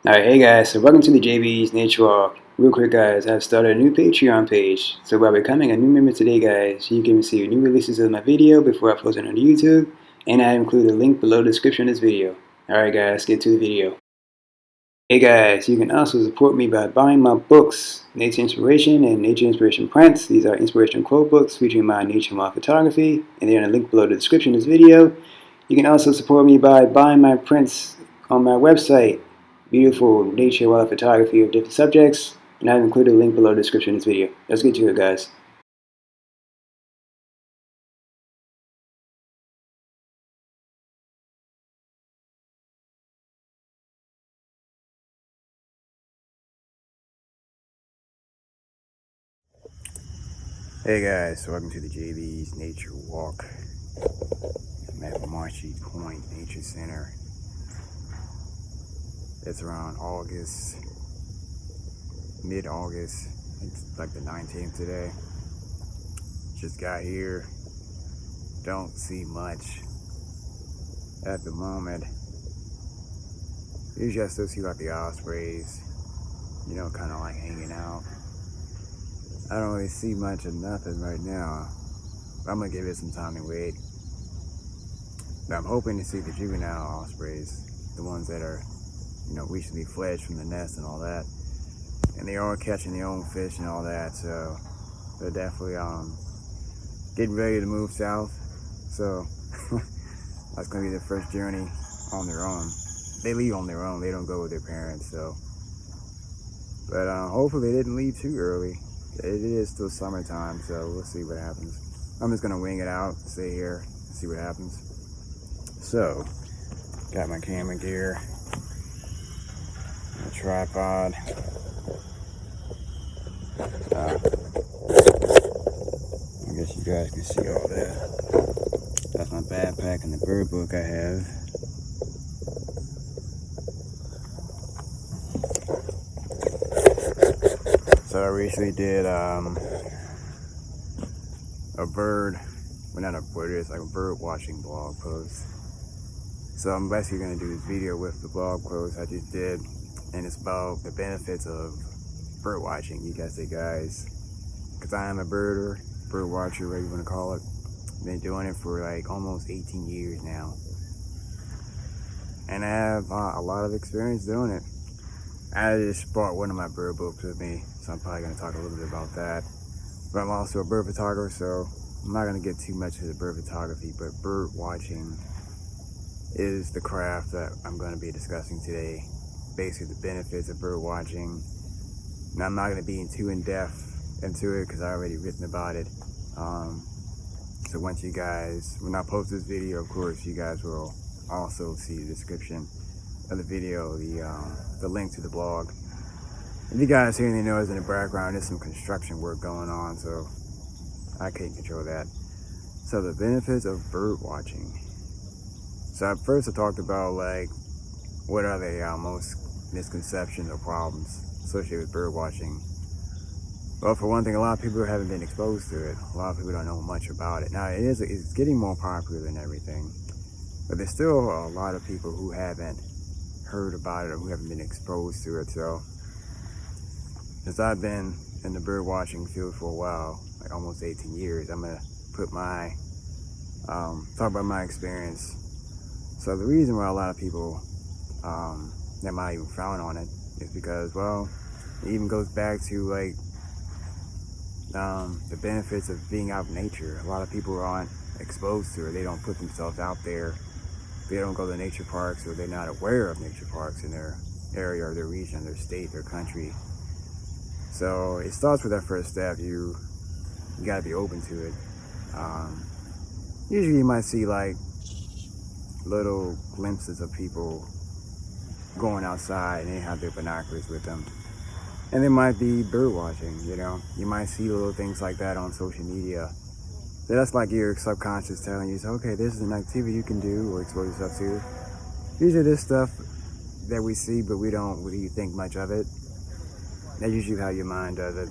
Alright, hey guys, so welcome to the JB's Nature Walk. Real quick guys, I've started a new Patreon page. So by becoming a new member today guys, you can receive new releases of my video before I post it on YouTube, and I include a link below the description of this video. Alright guys, let's get to the video. Hey guys, you can also support me by buying my books, Nature Inspiration and Nature Inspiration Prints. These are inspirational quote books featuring my nature and wild photography, and they're in a link below the description of this video. You can also support me by buying my prints on my website, beautiful nature and wild photography of different subjects, and I've included a link below the description of this video. Let's get to it guys. Hey guys, so welcome to the JB's Nature Walk. I'm at Marshy Point Nature Center. It's around August, mid-August. It's like the 19th today. Just got here. Don't see much at the moment. Usually I still see like the ospreys, you know, kind of like hanging out. I don't really see much of nothing right now. I'm gonna give it some time to wait. But I'm hoping to see the juvenile ospreys, the ones that are, you know, recently fledged from the nest and all that. And they are catching their own fish and all that, so they're definitely getting ready to move south. So that's gonna be their first journey on their own. They leave on their own, they don't go with their parents, so. But hopefully they didn't leave too early. It is still summertime, so we'll see what happens. I'm just gonna wing it out, stay here, see what happens. So, got my camera gear, my tripod. I guess you guys can see all that. That's my backpack and the bird book I have. So I recently did a bird, well not a bird, it's like a bird watching blog post. So I'm basically going to do this video with the blog post I just did, and it's about the benefits of bird watching, you guys say guys, because I am a bird watcher, whatever you want to call it. Been doing it for like almost 18 years now, and I have a lot of experience doing it. I just brought one of my bird books with me, so I'm probably going to talk a little bit about that. But I'm also a bird photographer, so I'm not going to get too much into the bird photography, but bird watching is the craft that I'm going to be discussing today. Basically the benefits of bird watching. Now I'm not going to be too in-depth into it because I already written about it. So once you guys, when I post this video, of course, you guys will also see the description of the video, the link to the blog. If you guys hear any noise in the background, there's some construction work going on, so I can't control that. So the benefits of bird watching. So at first I talked about like, what are the most misconceptions or problems associated with bird watching. Well, for one thing, a lot of people haven't been exposed to it. A lot of people don't know much about it. Now it's getting more popular than everything, but there's still a lot of people who haven't heard about it or who haven't been exposed to it. So since I've been in the bird watching field for a while, like almost 18 years, I'm gonna put my talk about my experience. So the reason why a lot of people that might even frown on it is because, well, it even goes back to like the benefits of being out in nature. A lot of people aren't exposed to it. They don't put themselves out there. They don't go to nature parks, or they're not aware of nature parks in their area or their region, their state, their country. So it starts with that first step. You gotta be open to it. Usually you might see like little glimpses of people going outside and they have their binoculars with them. And it might be bird watching, you know. You might see little things like that on social media. So that's like your subconscious telling you, okay, this is an activity you can do or expose yourself to. Usually this stuff that we see, but we don't really think much of it. That's usually how your mind does it.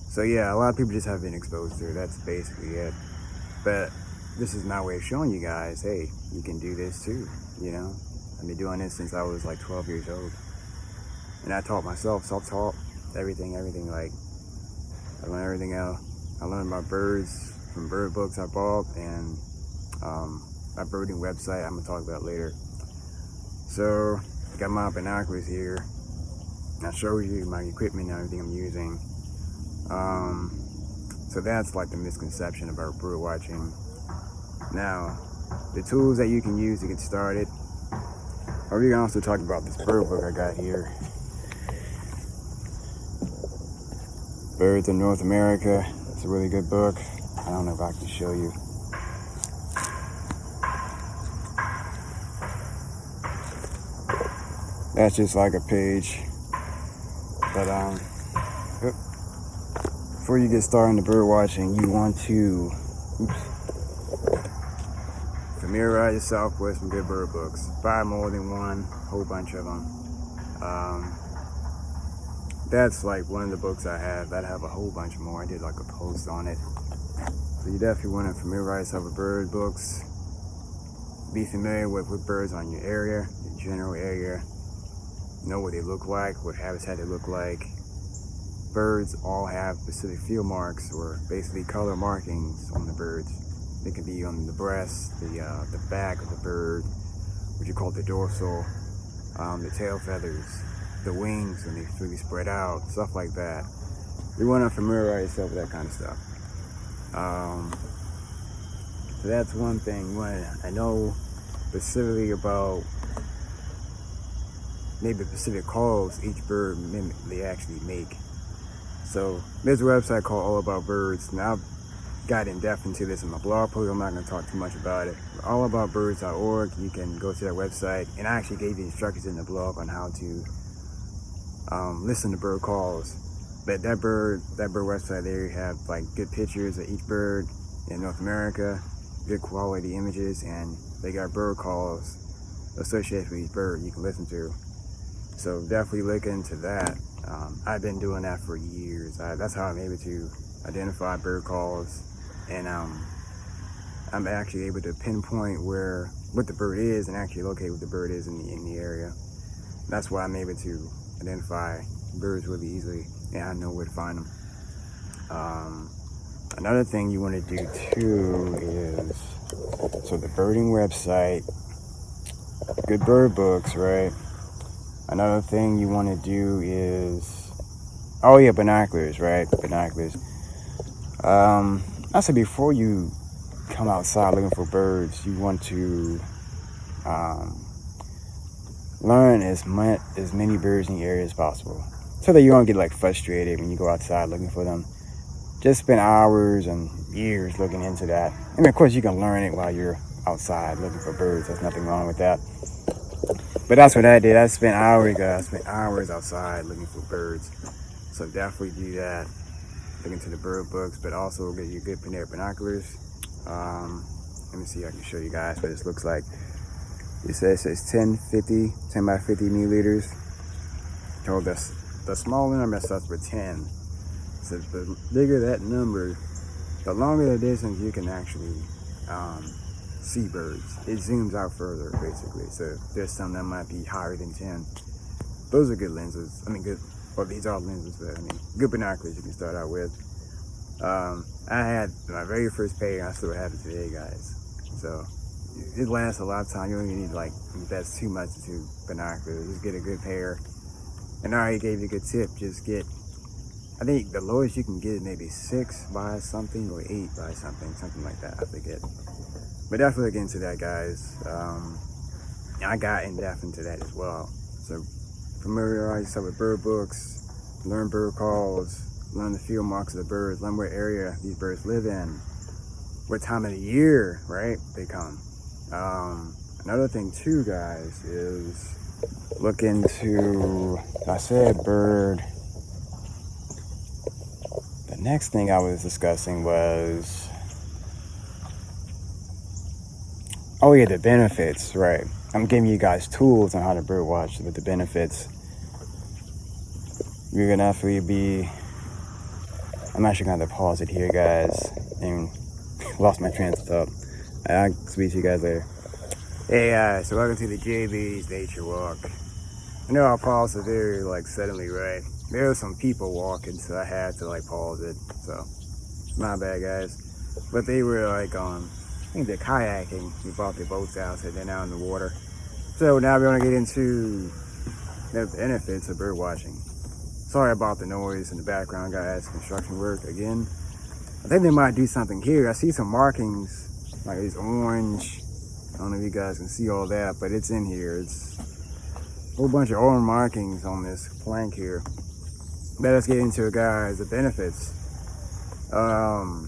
So yeah, a lot of people just haven't been exposed to it. That's basically it. But this is my way of showing you guys, hey, you can do this too, you know. I've been doing this since I was like 12 years old. And I taught myself, self-taught, everything, like, I learned everything else. I learned about birds from bird books I bought, and my birding website I'm gonna talk about later. So, I got my binoculars here. I showed you my equipment and everything I'm using. So that's like the misconception about bird watching. Now, the tools that you can use to get started, or we can also talk about this bird book I got here. Birds of North America. It's a really good book. I don't know if I can show you. That's just like a page. But before you get started into bird watching, you want to familiarize yourself with some good bird books. Buy more than one, whole bunch of them. That's like one of the books I have. I have a whole bunch more. I did like a post on it. So you definitely want to familiarize yourself with bird books. Be familiar with what birds on your area, your general area. Know what they look like, what habitat they look like. Birds all have specific field marks, or basically color markings on the birds. They can be on the breast, the back of the bird, what you call the dorsal, the tail feathers, the wings when they really spread out, stuff like that. You want to familiarize yourself with that kind of stuff. So that's one thing. I know specifically about maybe specific calls each bird they actually make. So there's a website called All About Birds. Now I've got in depth into this in my blog post. I'm not going to talk too much about it. allaboutbirds.org. You can go to that website, and I actually gave you instructions in the blog on how to listen to bird calls. But that bird website there, you have like good pictures of each bird in North America, good quality images, and they got bird calls associated with each bird you can listen to. So definitely look into that. I've been doing that for years. That's how I'm able to identify bird calls, and I'm actually able to pinpoint what the bird is and actually locate what the bird is in the area. That's why I'm able to identify birds really easily, and I know where to find them. Another thing you want to do too is, so the birding website, good bird books, right? Another thing you want to do is, binoculars, right? Binoculars. I said before you come outside looking for birds, you want to learn as many birds in the area as possible, so that you don't get like frustrated when you go outside looking for them. Just spend hours and years looking into that. I mean, of course, you can learn it while you're outside looking for birds. There's nothing wrong with that. But that's what I did. I spent hours outside looking for birds. So definitely do that. Look into the bird books, but also get your good pair of binoculars. Let me see if I can show you guys what this looks like. It says 10 by 50 milliliters. So the smaller number starts with 10. So the bigger that number, the longer the distance you can actually see birds. It zooms out further, basically. So there's some that might be higher than 10. Those are good lenses. These are lenses, but good binoculars you can start out with. I had my very first pair, and I still have it today, guys. So it lasts a lot of time. You don't even need to invest too much into binoculars. Just get a good pair. And I already gave you a good tip. Just get, I think the lowest you can get is maybe 6 by something or 8 by something like that. I forget. But definitely get into that, guys. I got in depth into that as well. So familiarize yourself with bird books, learn bird calls, learn the field marks of the birds, learn what area these birds live in, what time of the year, right, they come. Another thing too, guys, is look into, I said bird. The next thing I was discussing was, the benefits, right? I'm giving you guys tools on how to bird watch with the benefits. You're gonna actually I'm actually gonna have to pause it here, guys, and lost my train of thought. I'll speak to you guys later. Hey guys, so welcome to the JB's Nature Walk. I know our pause are very suddenly, right? There were some people walking, so I had to pause it. So my bad, guys. But they were I think they're kayaking. We brought their boats out, so they're now in the water. So now we're gonna get into the benefits of bird watching. Sorry about the noise in the background, guys. Construction work again. I think they might do something here. I see some markings, like it's orange. I don't know if you guys can see all that, but it's in here. It's a whole bunch of orange markings on this plank here. Let us get into it, guys, the benefits. So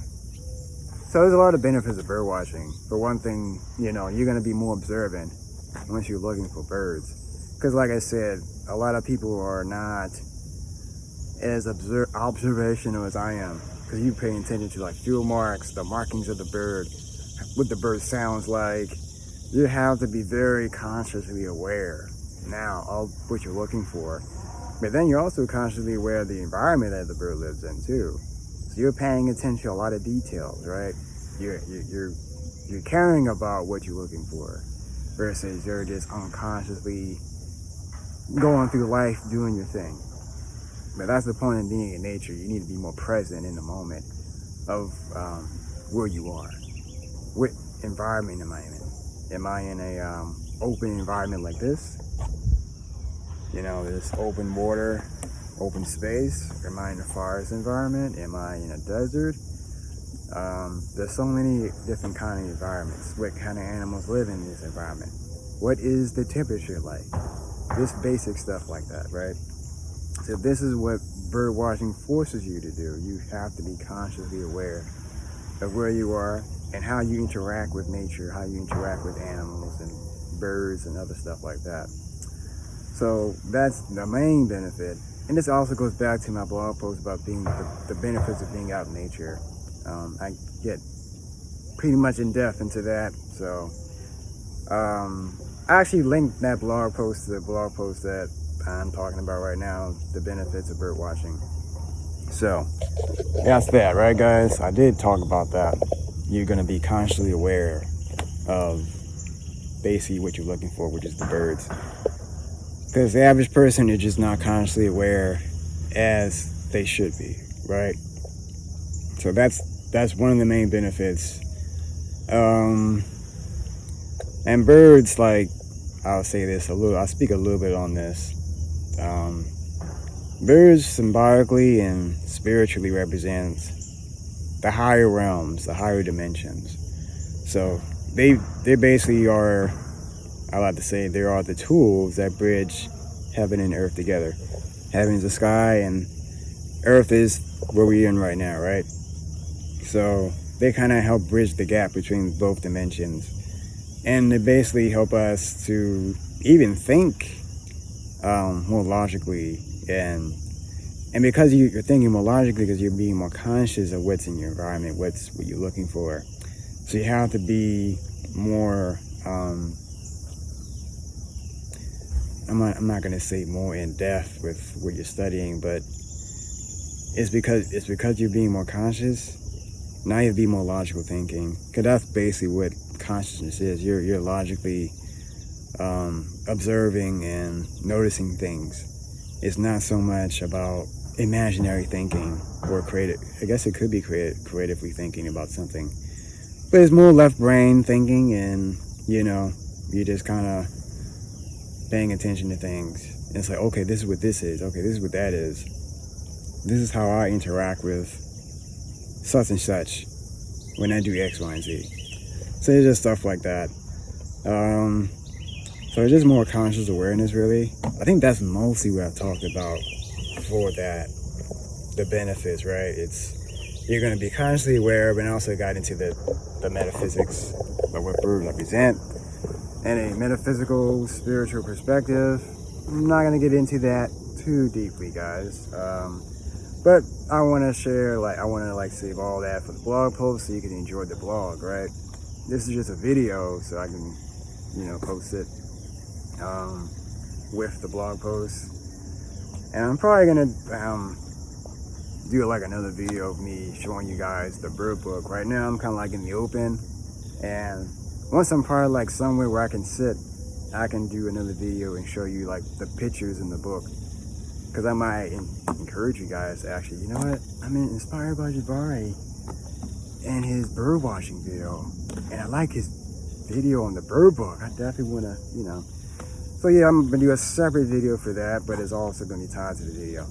there's a lot of benefits of bird watching. For one thing, you're gonna be more observant once you're looking for birds. Because like I said, a lot of people are not as observational as I am. Because you pay attention to field marks, the markings of the bird, what the bird sounds like. You have to be very consciously aware now of what you're looking for. But then you're also consciously aware of the environment that the bird lives in too. So you're paying attention to a lot of details, right? You're caring about what you're looking for versus you're just unconsciously going through life doing your thing. But that's the point of being in nature. You need to be more present in the moment of where you are. What environment am I in? Am I in a open environment like this? This open water, open space? Am I in a forest environment? Am I in a desert? There's so many different kind of environments. What kind of animals live in this environment? What is the temperature like? This basic stuff like that, right? So this is what bird watching forces you to do. You have to be consciously aware of where you are and how you interact with nature, how you interact with animals and birds and other stuff like that. So that's the main benefit. And this also goes back to my blog post about the benefits of being out in nature. I get pretty much in depth into that. So I actually linked that blog post to the blog post that I'm talking about right now, the benefits of bird watching. So that's that, right, guys? I did talk about that. You're going to be consciously aware of basically what you're looking for, which is the birds. Because the average person is just not consciously aware as they should be, right? So that's one of the main benefits. And birds, I'll say this I'll speak a little bit on this. Birds symbolically and spiritually represents the higher realms, the higher dimensions. So they basically are, I like to say, they are the tools that bridge heaven and earth together. Heaven is the sky and earth is where we're in right now, right? So they kind of help bridge the gap between both dimensions. And they basically help us to even think more logically. And because you're thinking more logically, because you're being more conscious of what's in your environment, what you're looking for. So you have to be more, I'm not going to say more in depth with what you're studying, but it's because you're being more conscious. Now you have to be more logical thinking, because that's basically what consciousness is. You're logically observing and noticing things. It's not so much about imaginary thinking or creative. I guess it could be creatively thinking about something, but it's more left brain thinking, and you're just kind of paying attention to things. And it's like, okay, this is what this is. Okay, this is what that is. This is how I interact with such and such when I do X, Y, and Z. So it's just stuff like that. So it's just more conscious awareness, really. I think that's mostly what I talked about for that, the benefits, right? You're going to be consciously aware, but I also got into the metaphysics of what birds represent and a metaphysical, spiritual perspective. I'm not going to get into that too deeply, guys. But I want to share, I want to save all that for the blog post so you can enjoy the blog, right? This is just a video, so I can, post it with the blog post. And I'm probably gonna do another video of me showing you guys the bird book. Right now I'm kind of in the open, and once I'm probably like somewhere where I can sit, I can do another video and show you like the pictures in the book. Because I might encourage you guys to actually, you know what? I'm inspired by Jabari and his bird watching video. And I like his video on the bird book. I definitely want to, you know. So yeah, I'm going to do a separate video for that, but it's also going to be tied to the video.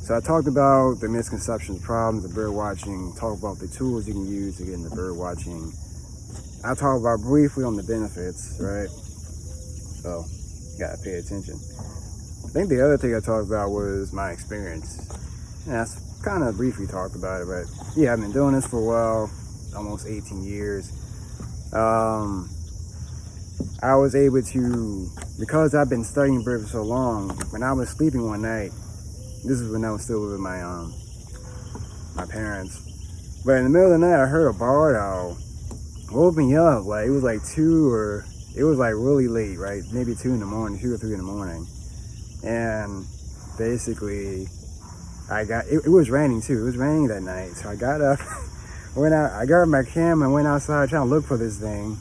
So I talked about the misconceptions, problems of bird watching, talked about the tools you can use to get into bird watching. I talked about briefly on the benefits, right? So you got to pay attention. I think the other thing I talked about was my experience. And that's kind of briefly talked about it, but yeah, I've been doing this for a while, almost 18 years. I was able to, because I've been studying birds for so long, when I was sleeping one night, this is when I was still with my parents, but in the middle of the night I heard a barred owl. Woke me up, like it was like it was like really late, right? Maybe 2 in the morning, 2 or 3 in the morning. And basically it was raining too. It was raining that night. So I got up, I grabbed my camera and went outside trying to look for this thing.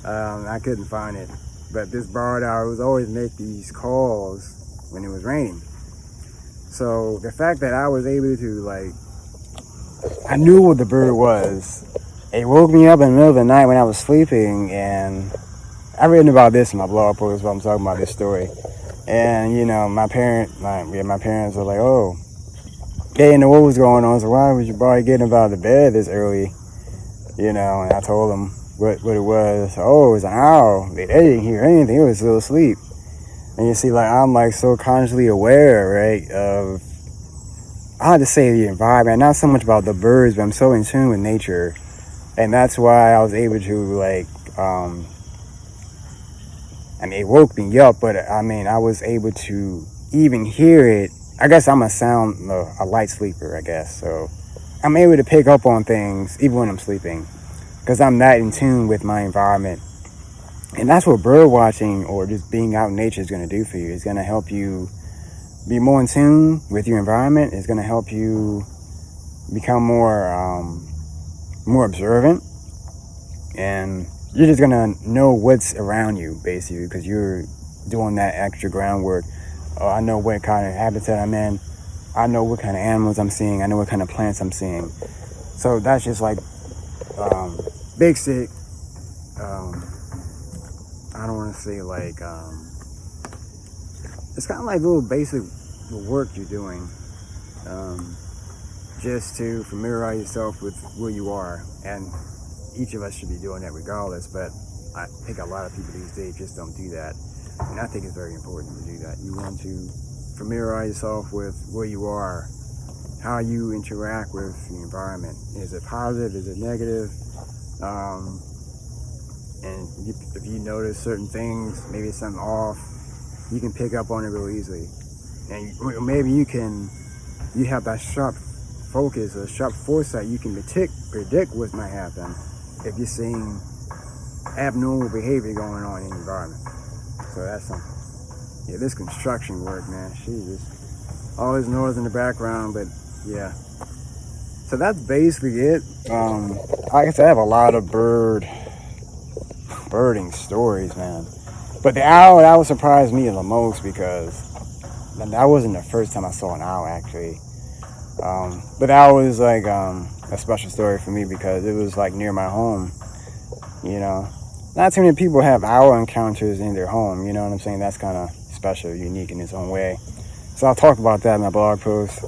I couldn't find it. But this barred owl was always make these calls when it was raining. So the fact that I was able to, like, I knew what the bird was. It woke me up in the middle of the night when I was sleeping, and I've written about this in my blog post while I'm talking about this story. And, you know, my parents were like, oh, they didn't know what was going on, so why was your boy getting out of bed this early? You know, and I told them what it was. Oh, it was an owl. They didn't hear anything, it was still asleep. And you see, like, I'm like so consciously aware, right, of, I had to say the environment, not so much about the birds, but I'm so in tune with nature. And that's why I was able to, like, it woke me up, but I was able to even hear it. I guess I'm a light sleeper, I guess. So I'm able to pick up on things even when I'm sleeping, because I'm that in tune with my environment. And that's what bird watching or just being out in nature is going to do for you. It's going to help you be more in tune with your environment. It's going to help you become more observant, and you're just going to know what's around you, basically, because you're doing that extra groundwork. I know what kind of habitat I'm in. I know what kind of animals I'm seeing. I know what kind of plants I'm seeing. So that's just like basic. I don't want to say like, it's kind of like little basic work you're doing, just to familiarize yourself with where you are. And each of us should be doing that regardless, but I think a lot of people these days just don't do that. And I think it's very important to do that. You want to familiarize yourself with where you are, how you interact with the environment. Is it positive? Is it negative? And if you notice certain things, maybe something off, you can pick up on it real easily. And maybe you have that sharp focus, a sharp foresight. You can predict what might happen if you're seeing abnormal behavior going on in the environment. So that's something. Yeah, this construction work, man, Jesus. All this noise in the background, but yeah. So that's basically it. I guess I have a lot of birding stories, man. But the owl, that would surprise me the most, because that wasn't the first time I saw an owl, actually. But that was like a special story for me, because it was like near my home, you know. Not too many people have owl encounters in their home, you know what I'm saying? That's kind of special, unique in its own way. So I'll talk about that in my blog post.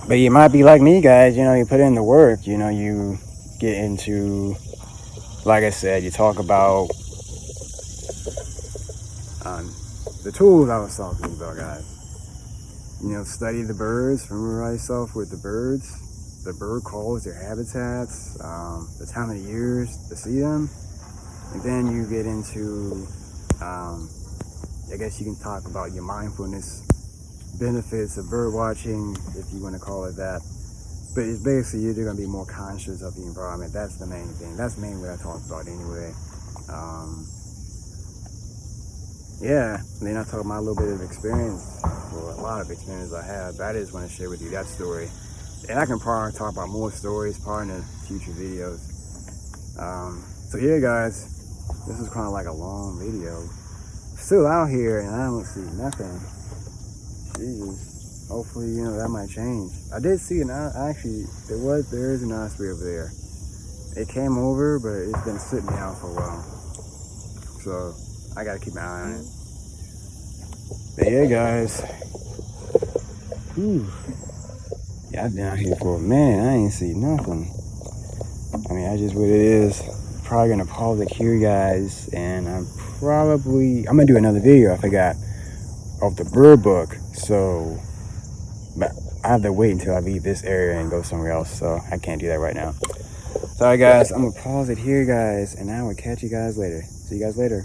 But you might be like me, guys, you know, you put in the work, you know, you get into, like I said, you talk about the tools I was talking about, guys. You know, study the birds, familiarize yourself with the birds, the bird calls, their habitats, the time of the years to see them. And then you get into, I guess you can talk about your mindfulness benefits of bird watching, if you want to call it that. But it's basically, you're going to be more conscious of the environment. That's the main thing. That's mainly what I talked about anyway. Yeah, and then I talk about a little bit of experience, or a lot of experience I have. I just want to share with you that story. And I can probably talk about more stories probably in the future videos. So So here, guys, this is kind of like a long video. Still out here, and I don't see nothing. Jesus. Hopefully, you know, that might change. I did see actually, there is an osprey over there. It came over, but it's been sitting down for a while. So I gotta keep my eye on it. But yeah, guys. Whew. Yeah, I've been out here for a minute. I ain't see nothing. I mean, that's just what it is. Probably gonna pause it here, guys, and I'm gonna do another video I forgot of the bird book. So, but I have to wait until I leave this area and go somewhere else. So I can't do that right now. Sorry, guys. I'm gonna pause it here, guys, and I will catch you guys later. See you guys later.